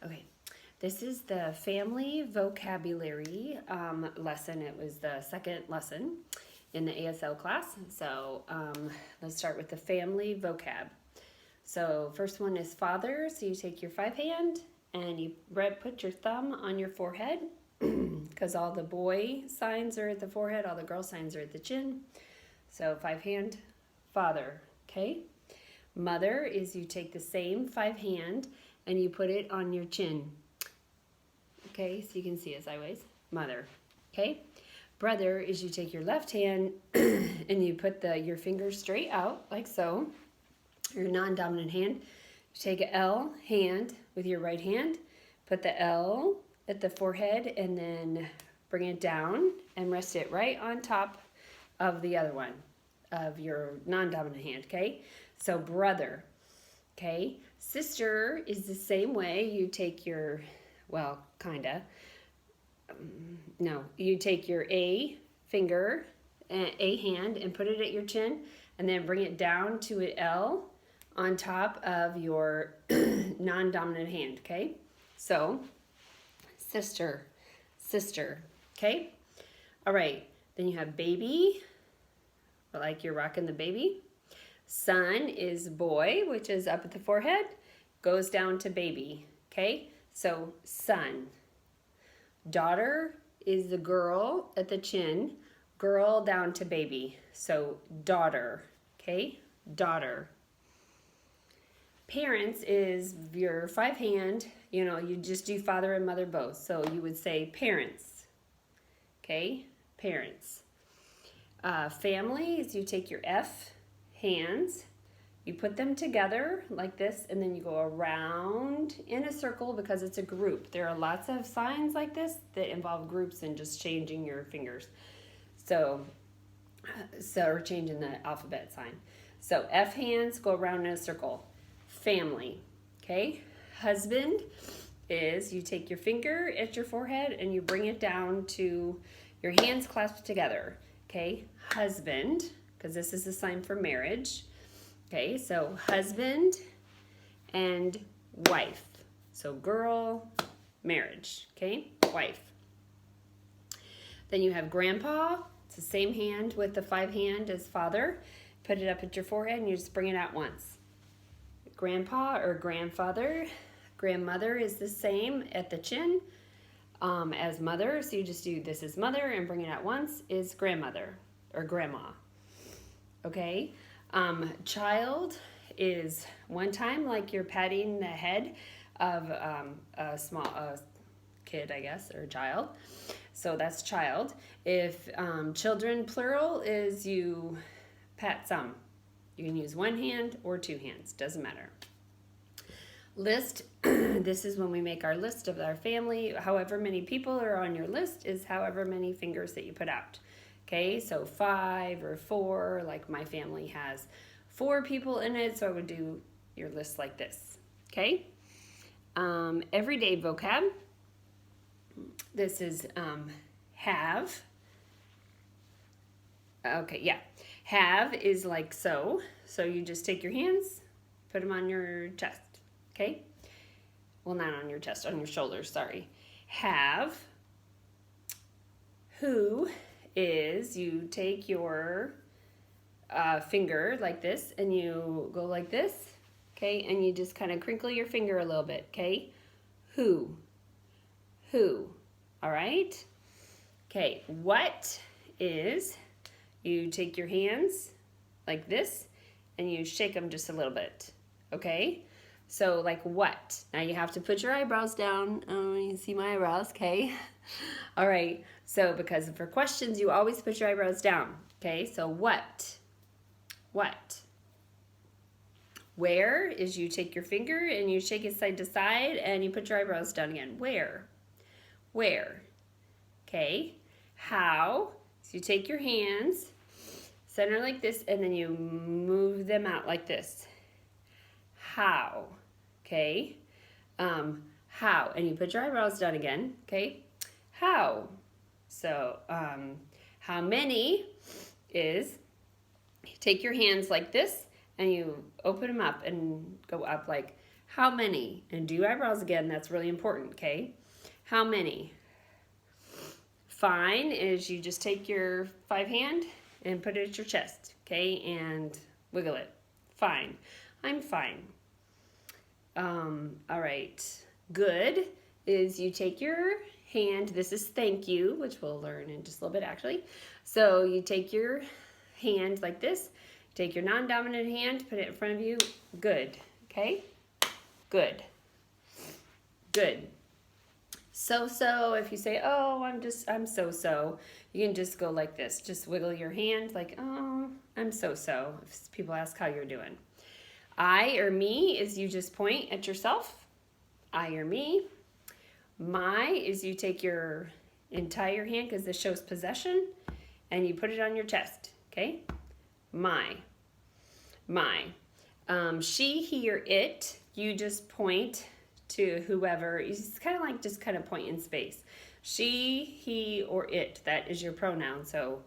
Okay, this is the family vocabulary lesson. It was the second lesson in the ASL class. So let's start with the family vocab. So first one is father. So you take your 5 hand and you put your thumb on your forehead because all the boy signs are at the forehead, all the girl signs are at the chin. So 5 hand, father, okay? Mother is you take the same 5 hand and you put it on your chin. Okay, so you can see it sideways. Mother, okay? Brother is you take your left hand and you put your fingers straight out like so. Your non-dominant hand. You take an L hand with your right hand, put the L at the forehead and then bring it down and rest it right on top of the other one of your non-dominant hand, okay? So brother, okay? Sister is the same way. You take your, well, kinda. No, you take your A finger, A hand, and put it at your chin, and then bring it down to an L on top of your non-dominant hand, okay? So, sister, sister, okay? All right, then you have baby, like you're rocking the baby. Son is boy, which is up at the forehead, goes down to baby, okay? So, son. Daughter is the girl at the chin, girl down to baby. So, daughter, okay? Daughter. Parents is your 5 hand, you just do father and mother both. So, you would say parents, okay? Parents. Family is you take your F hands, you put them together like this, and then you go around in a circle because it's a group. There are lots of signs like this that involve groups and just changing your fingers. So or changing the alphabet sign. So F hands go around in a circle. Family, okay? Husband is you take your finger at your forehead and you bring it down to your hands clasped together, okay? Husband, because this is a sign for marriage. Okay, so husband and wife. So girl, marriage, okay? Wife. Then you have grandpa. It's the same hand with the 5 hand as father. Put it up at your forehead and you just bring it out once. Grandpa or grandfather. Grandmother is the same at the chin as mother. So you just do this is mother and bring it out once is grandmother or grandma. Okay? Child is one time like you're patting the head of a small kid, I guess, or child. So that's child. If children plural is you pat some. You can use 1 hand or 2 hands, doesn't matter. List, this is when we make our list of our family. However many people are on your list is however many fingers that you put out. Okay, so 5 or 4, like my family has 4 people in it, so I would do your list like this, okay? Everyday vocab, this is have. Okay, yeah, have is like so. So you just take your hands, put them on your chest, okay? Well, not on your chest, on your shoulders, sorry. Have, who, is you take your finger like this and you go like this, okay, and you just kind of crinkle your finger a little bit, okay? Who, all right? Okay, what is you take your hands like this and you shake them just a little bit, okay? So like what? Now you have to put your eyebrows down. Oh, you can see my eyebrows, okay? All right, so because for questions, you always put your eyebrows down, okay? So what? What? Where is you take your finger and you shake it side to side and you put your eyebrows down again. Where? Where? Okay. How? So you take your hands, center like this, and then you move them out like this. How? Okay. How? And you put your eyebrows down again, okay? How? So, how many is you take your hands like this and you open them up and go up like How many? And do eyebrows again, that's really important, okay? How many? Fine is you just take your 5 hand and put it at your chest, okay? And wiggle it. Fine. I'm fine. All right. Good is you take your hand. This is thank you, which we'll learn in just a little bit actually. So you take your hand like this. Take your non-dominant hand, put it in front of you. Good. Okay? Good. Good. So, if you say, oh, I'm so, you can just go like this. Just wiggle your hand like, oh, I'm so. If people ask how you're doing. I or me is you just point at yourself. I or me. My is you take your entire hand, because this shows possession, and you put it on your chest, okay? My. She, he, or it, you just point to whoever. It's kind of like just kind of point in space. She, he, or it, that is your pronoun. So,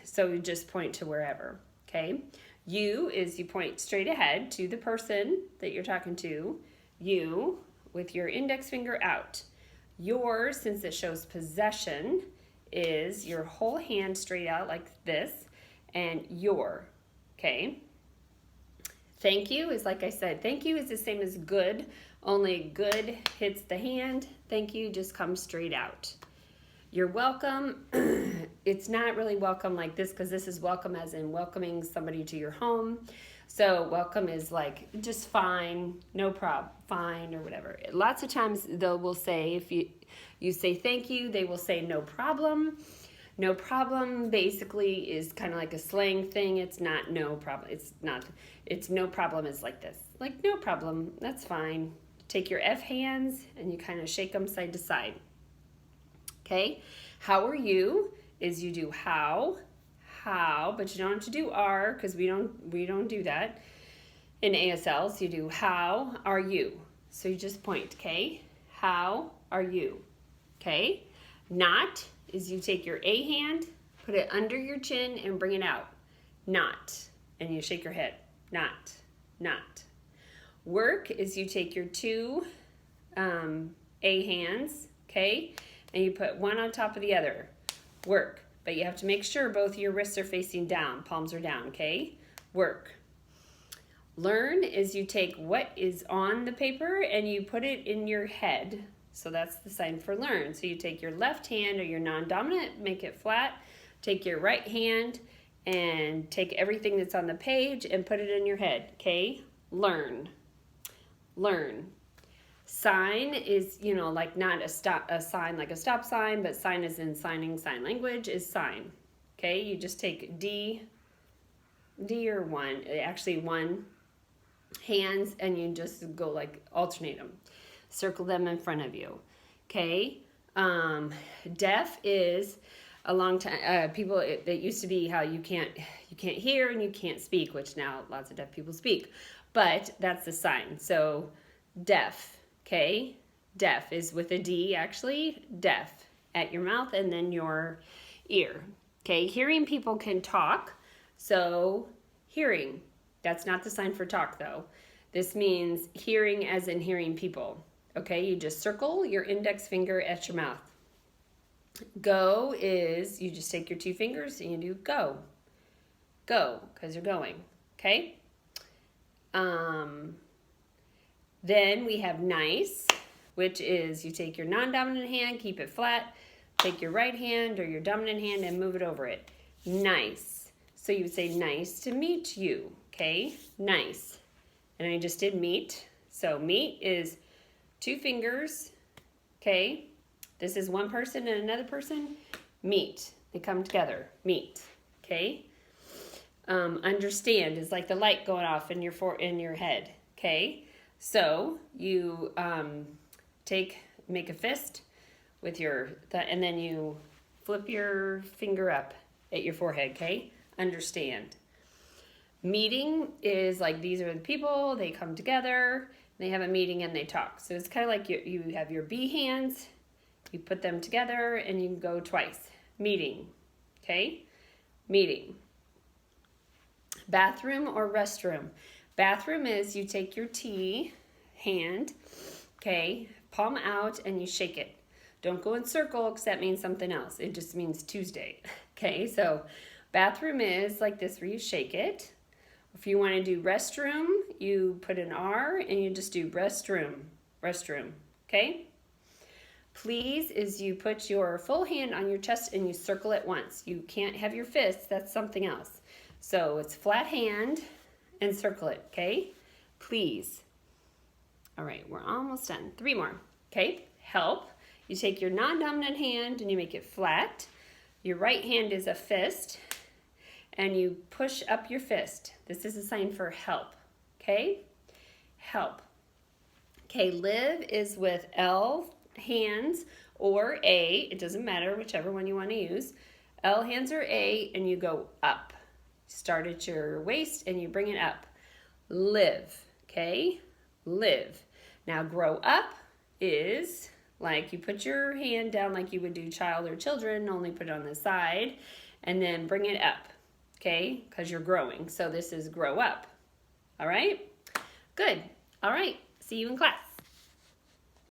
so you just point to wherever, okay? You is you point straight ahead to the person that you're talking to. You, with your index finger out. Yours, since it shows possession, is your whole hand straight out like this, and your, okay? Thank you is, like I said, thank you is the same as good, only good hits the hand. Thank you just comes straight out. You're welcome. It's not really welcome like this, because this is welcome as in welcoming somebody to your home. So welcome is like just fine, no problem, fine, or whatever. Lots of times they will say, if you say thank you, they will say no problem. No problem basically is kind of like a slang thing. It's not no problem. It's no problem is like this. Like no problem, that's fine. Take your F hands and you kind of shake them side to side. Okay? How are you is you do how, but you don't have to do are, because we don't do that in ASL. So you do how are you. So you just point, okay? How are you? Okay? Not is you take your A hand, put it under your chin and bring it out. Not. And you shake your head. Not. Work is you take your 2 A hands, okay? And you put one on top of the other. Work. But you have to make sure both your wrists are facing down. Palms are down, okay? Work. Learn is you take what is on the paper and you put it in your head. So that's the sign for learn. So you take your left hand or your non-dominant, make it flat. Take your right hand and take everything that's on the page and put it in your head, okay? Learn. Sign is, like not a sign like a stop sign, but sign is in sign language is sign. Okay, you just take D or one, actually one hands, and you just go like alternate them. Circle them in front of you. Okay, deaf is a long time, people, it used to be how you can't hear and you can't speak, which now lots of deaf people speak, but that's the sign. So deaf. Okay, deaf is with a D actually, deaf at your mouth and then your ear. Okay, hearing people can talk, so hearing. That's not the sign for talk though. This means hearing as in hearing people. Okay, you just circle your index finger at your mouth. Go is you just take your 2 fingers and you do go. Go, because you're going. Okay? Then we have nice, which is you take your non-dominant hand, keep it flat, take your right hand or your dominant hand and move it over it. Nice. So you would say nice to meet you, okay? Nice. And I just did meet. So meet is 2 fingers, okay? This is one person and another person. Meet. They come together. Meet, okay? Understand is like the light going off in your head, okay? So you make a fist with and then you flip your finger up at your forehead, okay? Understand. Meeting is like these are the people, they come together, they have a meeting and they talk. So it's kind of like you have your B hands, you put them together and you go twice. Meeting, okay? Meeting. Bathroom or restroom. Bathroom is you take your T hand, okay, palm out, and you shake it. Don't go in circle because that means something else. It just means Tuesday. Okay, so bathroom is like this where you shake it. If you want to do restroom, you put an R and you just do restroom, restroom, okay? Please is you put your full hand on your chest and you circle it once. You can't have your fists, that's something else. So it's flat hand and circle it, okay? Please. All right, we're almost done. 3 more, okay? Help. You take your non-dominant hand and you make it flat. Your right hand is a fist and you push up your fist. This is a sign for help, okay? Help. Okay, live is with L hands or A. It doesn't matter, whichever one you want to use. L hands or A and you go up. Start at your waist and you bring it up. Live, okay? Live. Now grow up is like you put your hand down like you would do child or children, only put it on the side, and then bring it up, okay? Because you're growing. So this is grow up. All right? Good. All right. See you in class.